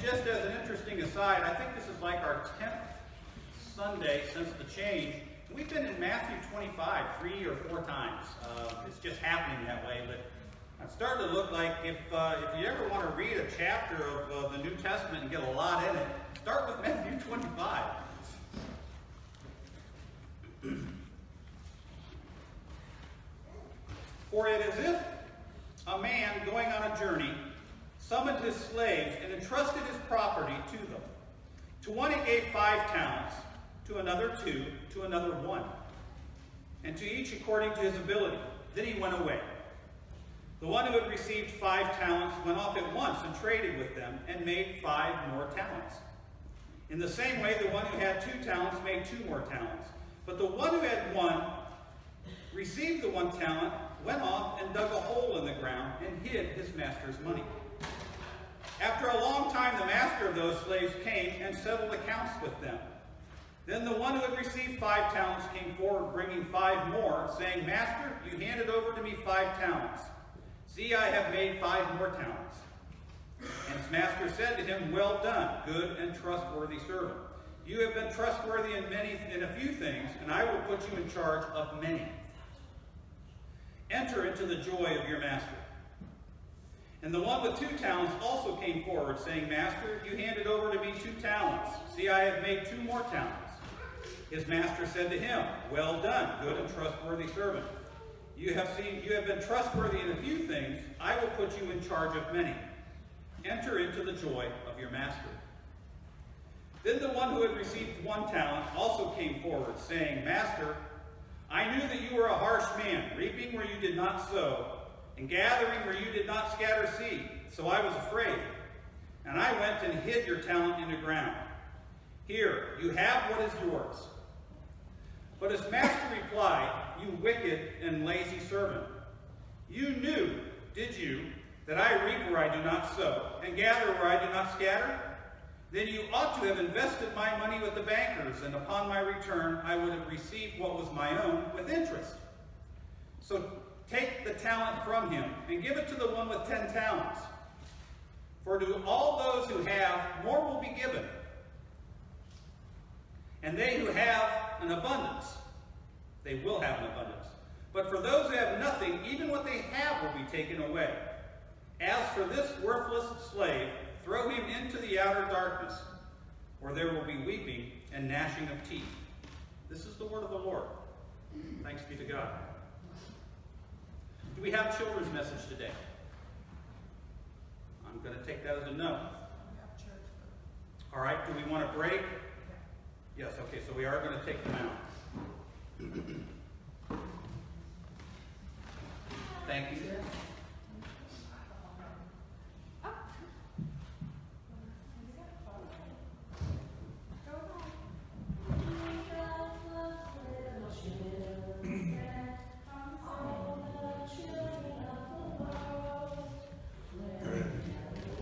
just as an interesting aside, I think this is like our 10th Sunday since the change. We've been in Matthew 25 3 or 4 times. It's just happening that way, but it's starting to look like if you ever want to read a chapter of the New Testament and get a lot in it, start with Matthew 25. For it is if a man going on a journey summoned his slaves and entrusted his property to them. To one he gave 5 talents, to another 2, to another 1, and to each according to his ability. Then he went away. The one who had received 5 talents went off at once and traded with them and made 5 more talents. In the same way, the one who had 2 talents made 2 more talents. But the one who had 1 received the 1 talent, went off and dug a hole in the ground and hid his master's money. After a long time, the master of those slaves came and settled accounts with them. Then the one who had received 5 talents came forward, bringing 5 more, saying, Master, you handed over to me 5 talents. See, I have made 5 more talents. And his master said to him, Well done, good and trustworthy servant. You have been trustworthy in a few things, and I will put you in charge of many. Enter into the joy of your master. And the one with 2 talents also came forward, saying, Master, you handed over to me 2 talents. See, I have made 2 more talents. His master said to him, Well done, good and trustworthy servant. You have been trustworthy in a few things. I will put you in charge of many. Enter into the joy of your master. Then the one who had received 1 talent also came forward, saying, Master, I knew that you were a harsh man, reaping where you did not sow, and gathering where you did not scatter seed. So I was afraid, and I went and hid your talent in the ground. Here, you have what is yours. But his master replied, You wicked and lazy servant. You knew, did you, that I reap where I do not sow, and gather where I do not scatter? Then you ought to have invested my money with the bankers, and upon my return I would have received what was my own with interest. So take the talent from him, and give it to the one with 10 talents. For to all those who have, more will be given. And they who have an abundance, they will have an abundance. But for those who have nothing, even what they have will be taken away. As for this worthless slave, throw him into the outer darkness, where there will be weeping and gnashing of teeth. This is the word of the Lord. Thanks be to God. Do we have a children's message today? I'm going to take that as a no. All right, do we want to break? Yes, okay, so we are going to take them out. Thank you.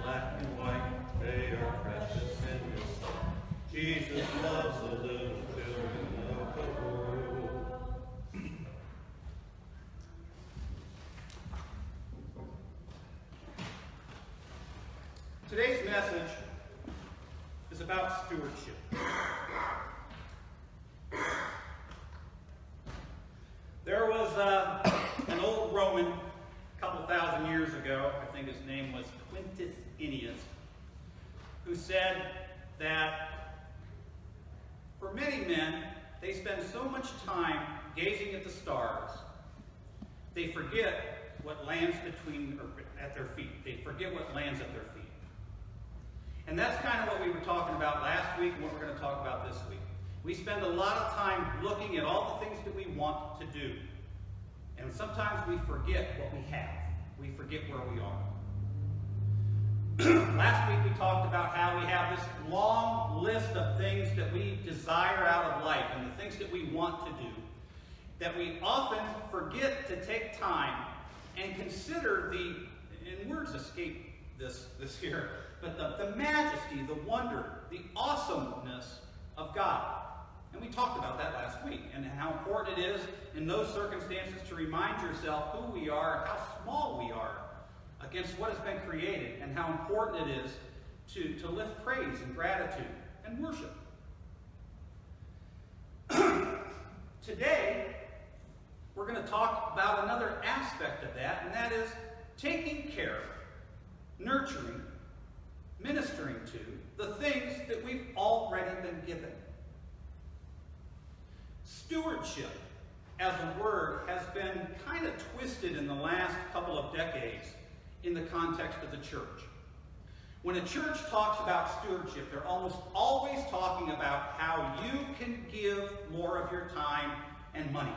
Black and white, they are precious in His sight. Jesus loves the little children of the world. Today's message is about stewardship. There was an old Roman a couple thousand years ago, I think his name was Quintus Ennius, who said that for many men, they spend so much time gazing at the stars, they forget what lands at their feet. They forget what lands at their feet. And that's kind of what we were talking about last week and what we're going to talk about this week. We spend a lot of time looking at all the things that we want to do. And sometimes we forget what we have. We forget where we are. Last week we talked about how we have this long list of things that we desire out of life and the things that we want to do, that we often forget to take time and consider and words escape this here, but the majesty, the wonder, the awesomeness of God. And we talked about that last week, and how important it is in those circumstances to remind yourself who we are and how small we are against what has been created, and how important it is to lift praise and gratitude and worship. Today, we're going to talk about another aspect of that, and that is taking care, nurturing, ministering to the things that we've already been given. Stewardship, as a word, has been kind of twisted in the last couple of decades in the context of the church. When a church talks about stewardship, they're almost always talking about how you can give more of your time and money.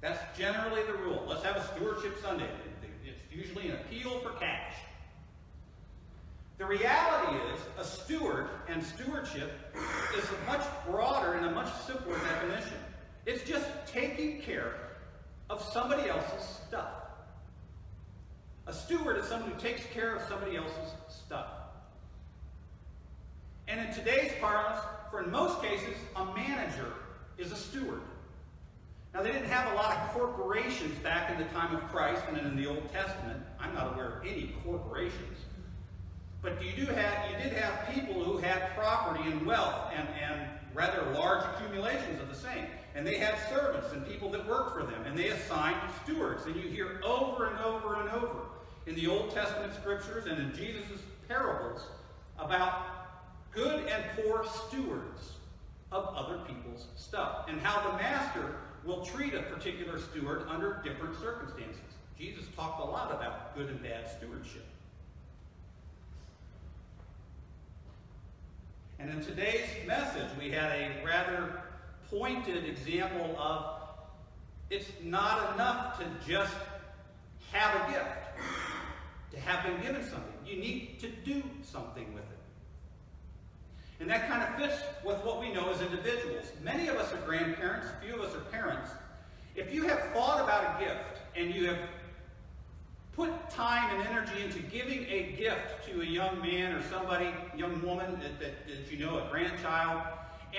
That's generally the rule. Let's have a stewardship Sunday. It's usually an appeal for cash. The reality is, a steward and stewardship is a much broader and a much simpler definition. It's just taking care of somebody else's stuff. A steward is someone who takes care of somebody else's stuff. And in today's parlance, for in most cases, a manager is a steward. Now, they didn't have a lot of corporations back in the time of Christ and in the Old Testament. I'm not aware of any corporations. But you did have people who had property and wealth and rather large accumulations of the same. And they had servants and people that worked for them. And they assigned stewards. And you hear over and over and over in the Old Testament scriptures and in Jesus' parables about good and poor stewards of other people's stuff. And how the master will treat a particular steward under different circumstances. Jesus talked a lot about good and bad stewardship. And in today's message, we had a rather pointed example of it's not enough to just have a gift, to have been given something. You need to do something with it. And that kind of fits with what we know as individuals. Many of us are grandparents, a few of us are parents. If you have thought about a gift and you have put time and energy into giving a gift to a young man or somebody, young woman that you know, a grandchild,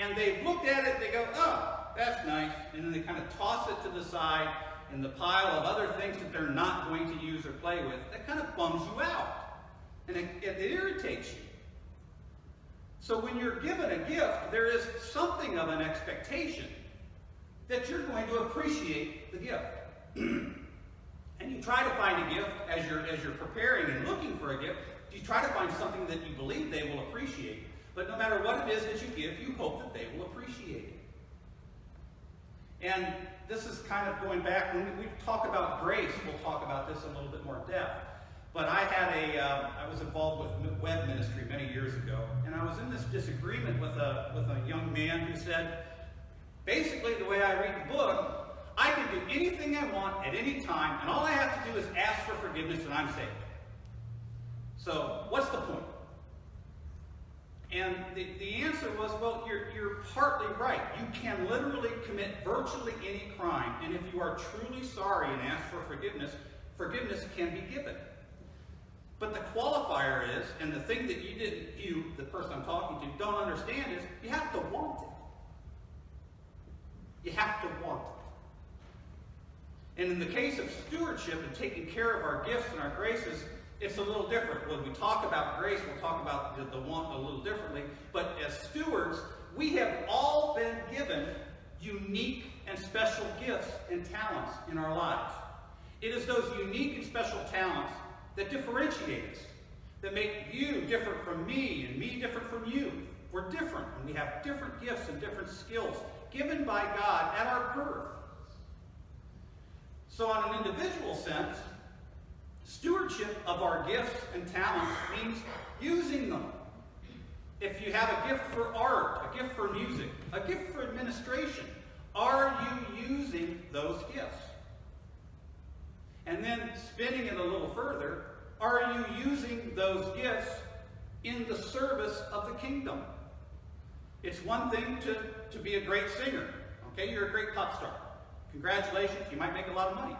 and they've looked at it, they go, oh, that's nice, and then they kind of toss it to the side in the pile of other things that they're not going to use or play with, that kind of bums you out. And it irritates you. So when you're given a gift, there is something of an expectation that you're going to appreciate the gift. And you try to find a gift as you're preparing and looking for a gift. You try to find something that you believe they will appreciate. But no matter what it is that you give, you hope that they will appreciate it. And this is kind of going back, when we talk about grace, we'll talk about this in a little bit more depth. But I was involved with web ministry many years ago, and I was in this disagreement with a young man who said, basically the way I read the book, I can do anything I want at any time, and all I have to do is ask for forgiveness and I'm saved. So what's the point? And the answer was, well, you're partly right. You can literally commit virtually any crime, and if you are truly sorry and ask for forgiveness, forgiveness can be given. But the qualifier is, and the thing that you, the person I'm talking to, don't understand is, you have to want it. You have to want it. And in the case of stewardship and taking care of our gifts and our graces, it's a little different. When we talk about grace, we'll talk about the want a little differently. But as stewards, we have all been given unique and special gifts and talents in our lives. It is those unique and special talents that differentiate us, that make you different from me and me different from you. We're different, and we have different gifts and different skills given by God at our birth. So on an individual sense, stewardship of our gifts and talents means using them. If you have a gift for art, a gift for music, a gift for administration, are you using those gifts? And then spinning it a little further, are you using those gifts in the service of the kingdom? It's one thing to be a great singer. Okay, you're a great pop star. Congratulations, you might make a lot of money.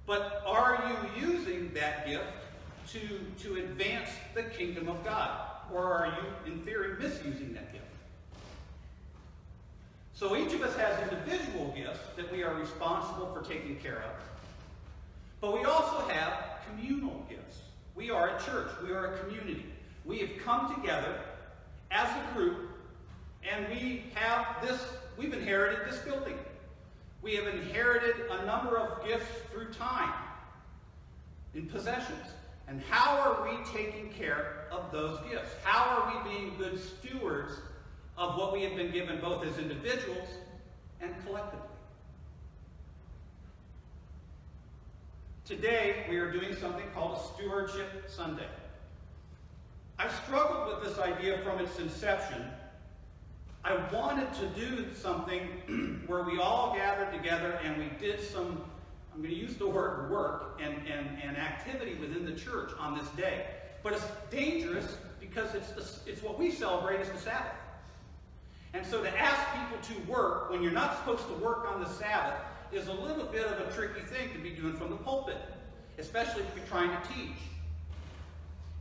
But are you using that gift to advance the kingdom of God? Or are you, in theory, misusing that gift? So each of us has individual gifts that we are responsible for taking care of. But we also have communal gifts. We are a church. We are a community. We have come together as a group, and we've inherited this building. We have inherited a number of gifts through time in possessions. And how are we taking care of those gifts? How are we being good stewards of what we have been given both as individuals and collectively? Today, we are doing something called a Stewardship Sunday. I've struggled with this idea from its inception. I wanted to do something where we all gathered together and we did some, I'm going to use the word work and activity within the church on this day. But it's dangerous because it's what we celebrate as the Sabbath. And so to ask people to work when you're not supposed to work on the Sabbath is a little bit of a tricky thing to be doing from the pulpit, especially if you're trying to teach.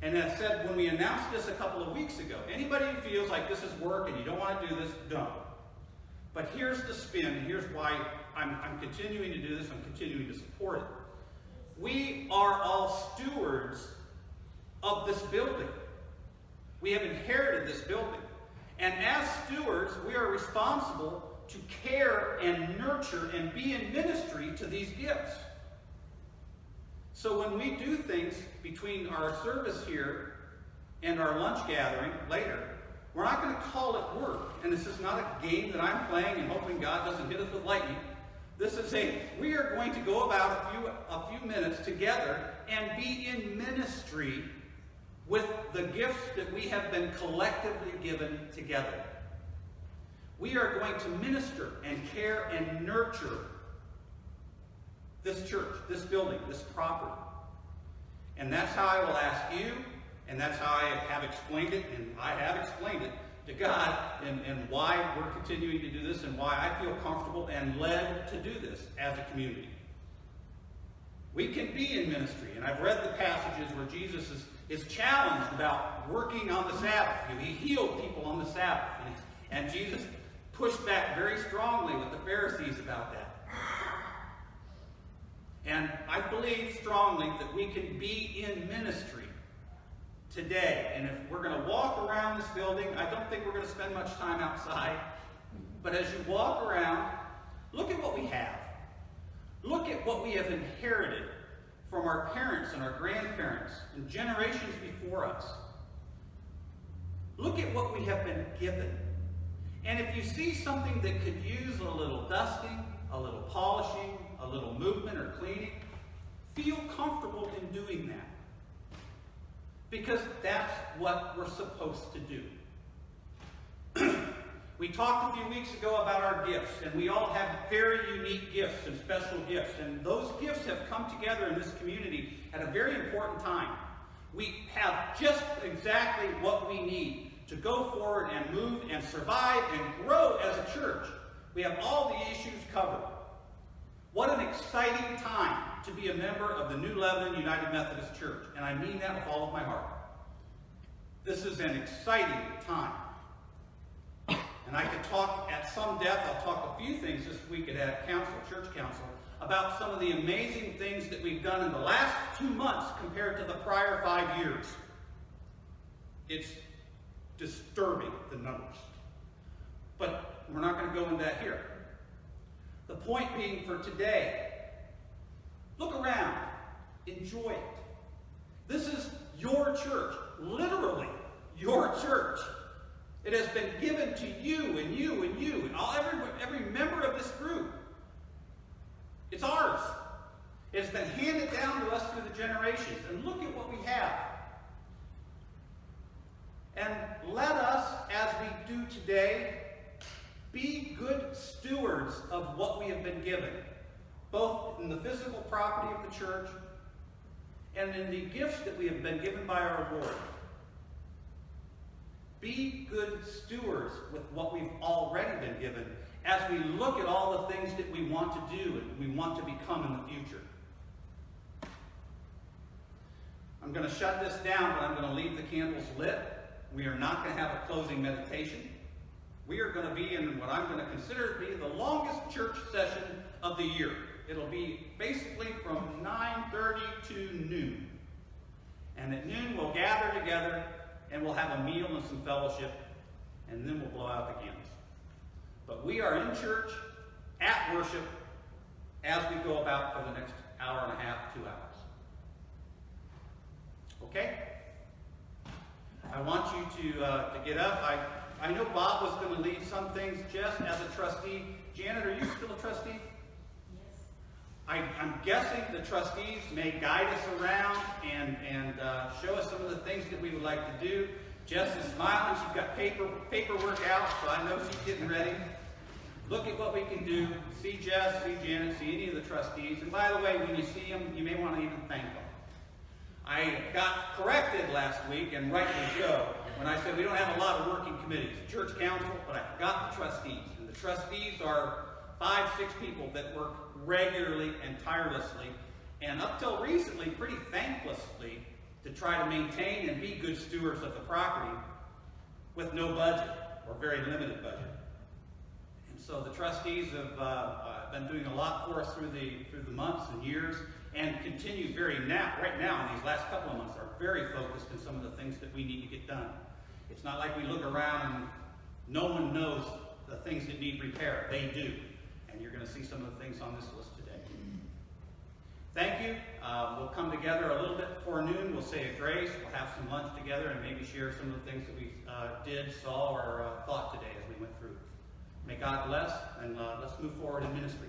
And as I said, when we announced this a couple of weeks ago, anybody who feels like this is work and you don't want to do this, don't. But here's the spin, and here's why I'm continuing to do this, I'm continuing to support it. We are all stewards of this building. We have inherited this building. And as stewards, we are responsible to care and nurture and be in ministry to these gifts. So when we do things between our service here and our lunch gathering later, we're not going to call it work. And this is not a game that I'm playing and hoping God doesn't hit us with lightning. This is we are going to go about a few minutes together and be in ministry with the gifts that we have been collectively given together. We are going to minister and care and nurture this church, this building, this property. And that's how I will ask you, and that's how I have explained it, and I have explained it to God, and why we're continuing to do this, and why I feel comfortable and led to do this as a community. We can be in ministry, and I've read the passages where Jesus is challenged about working on the Sabbath. He healed people on the Sabbath, and Jesus pushed back very strongly with the Pharisees about that. And I believe strongly that we can be in ministry today. And if we're going to walk around this building, I don't think we're going to spend much time outside. But as you walk around, look at what we have. Look at what we have inherited from our parents and our grandparents and generations before us. Look at what we have been given. And if you see something that could use a little dusting, a little polishing, a little movement or cleaning, feel comfortable in doing that. Because that's what we're supposed to do. We talked a few weeks ago about our gifts, and we all have very unique gifts and special gifts. And those gifts have come together in this community at a very important time. We have just exactly what we need to go forward and move and survive and grow as a church. We have all the issues covered. What an exciting time to be a member of the New Lebanon United Methodist Church. And I mean that with all of my heart. This is an exciting time. And I could talk at some depth, I'll talk a few things this week at council, church council, about some of the amazing things that we've done in the last 2 months compared to the prior 5 years. It's disturbing, the numbers. But we're not going to go into that here. The point being for today, look around, enjoy it. This is your church, literally your church. It has been given to you and you and you and every member of this group. It's ours. It has been handed down to us through the generations. And look at what we have. And let us, as we do today, be good stewards of what we have been given, both in the physical property of the church and in the gifts that we have been given by our Lord. Be good stewards with what we've already been given as we look at all the things that we want to do and we want to become in the future. I'm going to shut this down, but I'm going to leave the candles lit. We are not going to have a closing meditation. We are going to be in what I'm going to consider to be the longest church session of the year. It'll be basically from 9:30 to noon. And at noon we'll gather together and we'll have a meal and some fellowship and then we'll blow out the candles. But we are in church, at worship, as we go about for the next hour and a half, 2 hours. Okay? I want you to get up. I know Bob was going to lead some things just as a trustee. Janet, are you still a trustee? I'm guessing the trustees may guide us around and show us some of the things that we would like to do. Jess is smiling. She's got paperwork out, so I know she's getting ready. Look at what we can do. See Jess, see Janet, see any of the trustees. And by the way, when you see them, you may want to even thank them. I got corrected last week, and rightly so, when I said we don't have a lot of working committees. Church council, but I forgot the trustees. And the trustees are 5, 6 people that work regularly and tirelessly, and up till recently, pretty thanklessly, to try to maintain and be good stewards of the property with no budget, or very limited budget. And so the trustees have been doing a lot for us through the months and years, and continue right now in these last couple of months, are very focused on some of the things that we need to get done. It's not like we look around and no one knows the things that need repair. They do. And you're going to see some of the things on this list today. Thank you. We'll come together a little bit before noon. We'll say a grace. We'll have some lunch together and maybe share some of the things that we did, saw, or thought today as we went through. May God bless, and let's move forward in ministry.